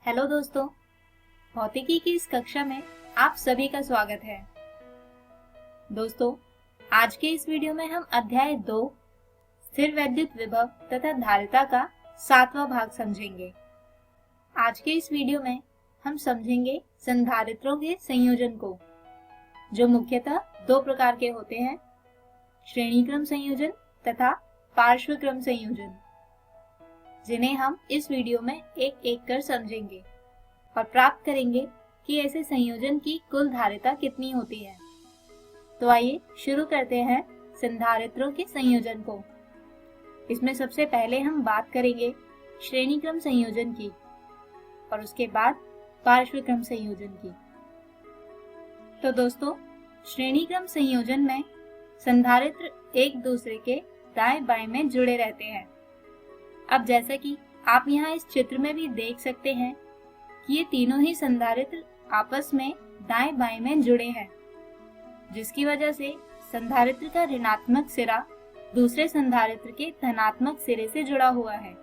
Hello दोस्तों, भौतिकी की इस कक्षा में आप सभी का स्वागत है। दोस्तों, आज के इस वीडियो में हम अध्याय 2 स्थिर वैद्युत विभव तथा धारिता का 7वां भाग समझेंगे। आज के इस वीडियो में हम समझेंगे संधारित्रों के संयोजन को, जो मुख्यतः दो प्रकार के होते हैं, श्रेणीक्रम संयोजन तथा पार्श्वक्रम संयोजन, जिन्हें हम इस वीडियो में एक एक कर समझेंगे और प्राप्त करेंगे कि ऐसे संयोजन की कुल धारिता कितनी होती है। तो आइए शुरू करते हैं संधारित्रों के संयोजन को। इसमें सबसे पहले हम बात करेंगे श्रेणीक्रम संयोजन की और उसके बाद पार्श्वक्रम संयोजन की। तो दोस्तों, श्रेणीक्रम संयोजन में संधारित्र एक दूसरे के दाएं बाएं में जुड़े रहते हैं। अब जैसा कि आप यहाँ इस चित्र में भी देख सकते हैं कि ये तीनों ही संधारित्र आपस में दाएं बाएं में जुड़े हैं, जिसकी वजह से संधारित्र का ऋणात्मक सिरा दूसरे संधारित्र के धनात्मक सिरे से जुड़ा हुआ है।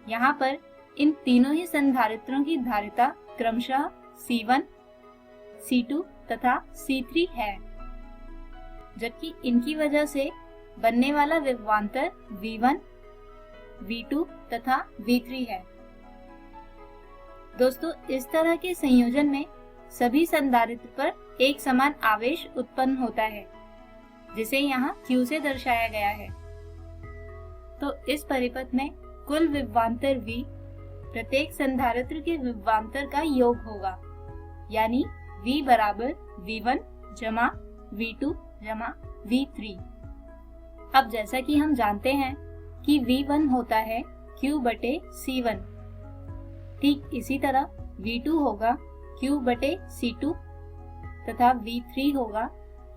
यहाँ पर इन तीनों ही संधारित्रों की धारिता क्रमशः C1, C2 तथा C3 है, जबकि इनकी वजह से बनने वाला विभवांतर V1, V2 तथा V3 है। दोस्तों, इस तरह के संयोजन में सभी संधारित्र पर एक समान आवेश उत्पन्न होता है, जिसे यहाँ Q से दर्शाया गया है। तो इस परिपथ में कुल विभवांतर V प्रत्येक संधारित्र के विभवांतर का योग होगा, यानी V बराबर V1 जमा V2 जमा V3। अब जैसा कि हम जानते हैं कि V1 होता है Q बटे C1, ठीक इसी तरह V2 होगा Q बटे C2 तथा V3 होगा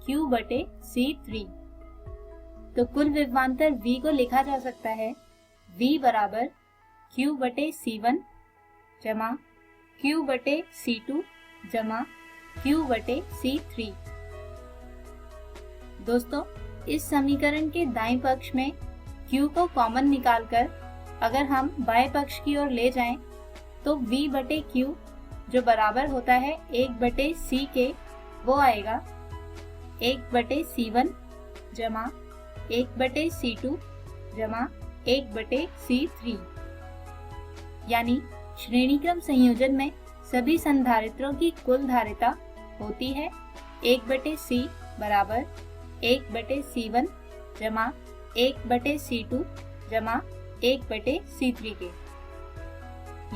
Q बटे C3। तो कुल विभवांतर V को लिखा जा सकता है V बराबर Q बटे C1 जमा Q बटे C2 जमा Q बटे C3। दोस्तों, इस समीकरण के दाएं पक्ष में Q को कॉमन निकालकर अगर हम बाएं पक्ष की ओर ले जाएं, तो V बटे Q जो बराबर होता है 1 बटे C के, वो आएगा 1 बटे C1 जमा 1 बटे C2 जमा 1 बटे C3। यानी श्रेणीक्रम संयोजन में सभी संधारित्रों की कुल धारिता होती है 1 बटे C बराबर 1 बटे C1 जमा 1 बटे C2 जमा 1 बटे C3 के।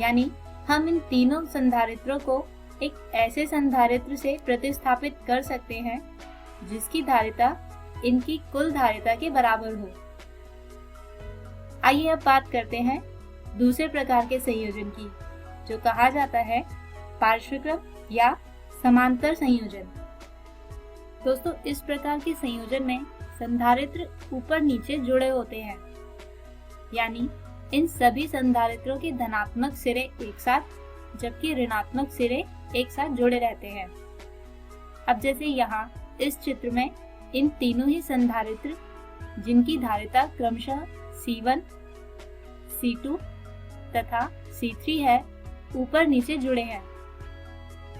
यानी हम इन तीनों संधारित्रों को एक ऐसे संधारित्र से प्रतिस्थापित कर सकते हैं जिसकी धारिता इनकी कुल धारिता के बराबर हो। आइए अब बात करते हैं दूसरे प्रकार के संयोजन की, जो कहा जाता है पार्श्वक्रम या समांतर संयोजन। दोस्तों, इस प्रकार के संयोजन में संधारित्र ऊपर नीचे जुड़े होते हैं, यानी इन सभी संधारित्रों के धनात्मक सिरे एक साथ, जबकि ऋणात्मक सिरे एक साथ जुड़े रहते हैं। अब जैसे यहाँ इस चित्र में इन तीनों ही संधारित्र, जिनकी धारिता क्रमशः C1, C2 तथा C3 है, ऊपर नीचे जुड़े हैं।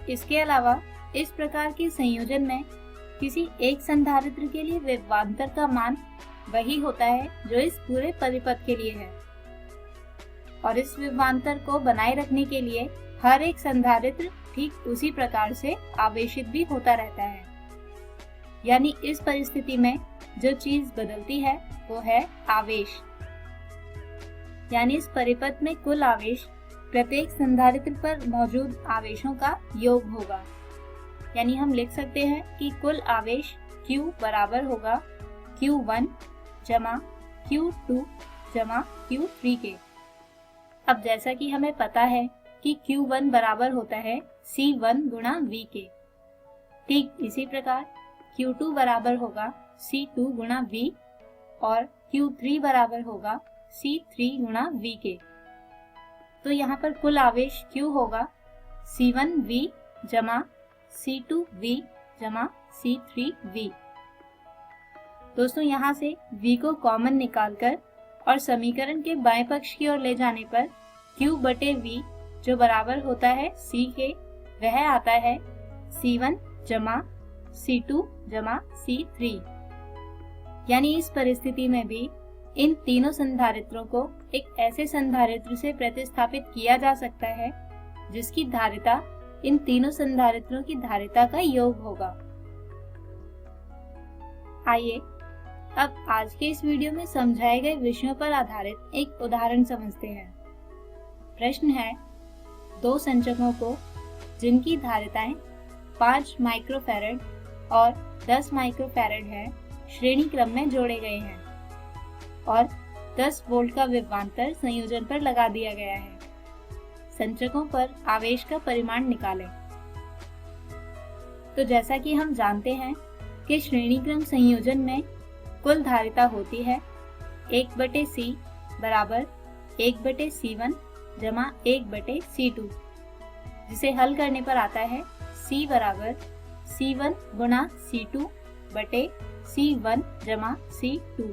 इसके अलावा इस प्रकार के संयोजन में किसी एक संधारित्र के लिए विभवांतर का मान वही होता है जो इस पूरे परिपथ के लिए है, और इस विभवांतर को बनाए रखने के लिए हर एक संधारित्र ठीक उसी प्रकार से आवेशित भी होता रहता है। यानी इस परिस्थिति में जो चीज बदलती है वो है आवेश। यानी इस परिपथ में कुल आवेश प्रत्येक संधारित्र पर मौजूद आवेशों का योग होगा। यानी हम लिख सकते हैं कि कुल आवेश Q बराबर होगा Q1 जमा Q2 जमा Q3 के। अब जैसा कि हमें पता है कि Q1 बराबर होता है C1 गुणा V के, ठीक इसी प्रकार Q2 बराबर होगा C2 गुणा V और Q3 बराबर होगा C3 गुणा V के। तो यहाँ पर कुल आवेश Q होगा C1V जमा C2V जमा C3V। दोस्तों, यहाँ से V को कॉमन निकालकर और समीकरण के बाएं पक्ष की ओर ले जाने पर Q बटे V जो बराबर होता है C के, वह आता है C1 जमा C2 जमा C3। यानी इस परिस्थिति में भी इन तीनों संधारित्रों को एक ऐसे संधारित्र से प्रतिस्थापित किया जा सकता है जिसकी धारिता इन तीनों संधारित्रों की धारिता का योग होगा। आइए अब आज के इस वीडियो में समझाए गए विषयों पर आधारित एक उदाहरण समझते हैं। प्रश्न है, दो संचकों को जिनकी धारिताएं 5 माइक्रोफैरड और 10 माइक्रोफैरड है, श्रेणी क्रम में जोड़े गए हैं और 10 वोल्ट का विभवांतर संयोजन पर लगा दिया गया है। संचकों पर आवेश का परिमाण निकालें। तो जैसा कि हम जानते हैं कि श्रेणी क्रम संयोजन में कुल धारिता होती है 1/C बराबर 1/C1 जमा 1/C2, जिसे हल करने पर आता है C बराबर C1 गुणा C2 बटे C1 जमा C2।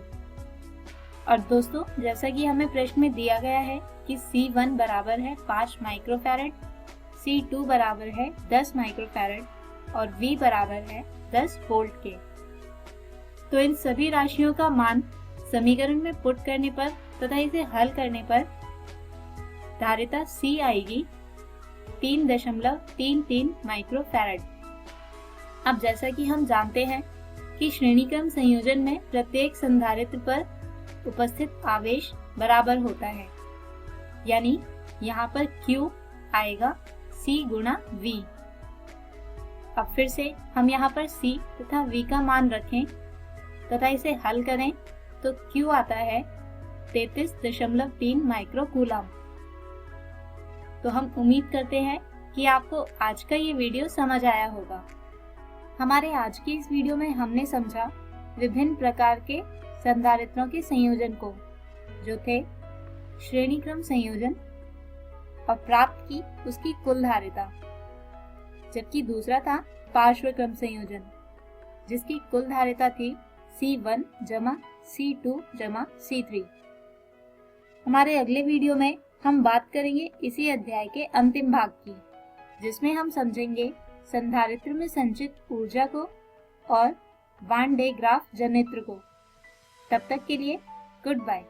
और दोस्तों, जैसा कि हमें प्रश्न में दिया गया है कि C1 बराबर है 5 माइक्रोफैरड, C2 बराबर है 10 माइक्रोफैरड और V बराबर है 10 वोल्ट के। तो इन सभी राशियों का मान समीकरण में पुट करने पर तथा इसे हल करने पर धारिता C आएगी 3.33 माइक्रोफैरड। अब जैसा कि हम जानते हैं कि श्रेणी क्रम संयोजन में प्रत्येक संधारित्र पर उपस्थित आवेश बराबर होता है, यानी यहाँ पर Q आएगा C गुणा V। अब फिर से हम यहाँ पर C तथा V का मान रखें तथा इसे हल करें तो Q आता है 33.3 माइक्रो कूलम। तो हम उम्मीद करते हैं कि आपको आज का ये वीडियो समझ आया होगा। हमारे आज की इस वीडियो में हमने समझा विभिन्न प्रकार के संधारित्रों के संयोजन को, जो थे श्रेणी क्रम संयोजन, और प्राप्त की उसकी कुल धारिता, जबकि दूसरा था पार्श्व क्रम संयोजन जिसकी कुल धारिता थी C1 जमा C2 जमा C3। हमारे अगले वीडियो में हम बात करेंगे इसी अध्याय के अंतिम भाग की, जिसमें हम समझेंगे संधारित्र में संचित ऊर्जा को और वान डे ग्राफ जनित्र को। तब तक के लिए गुड बाय।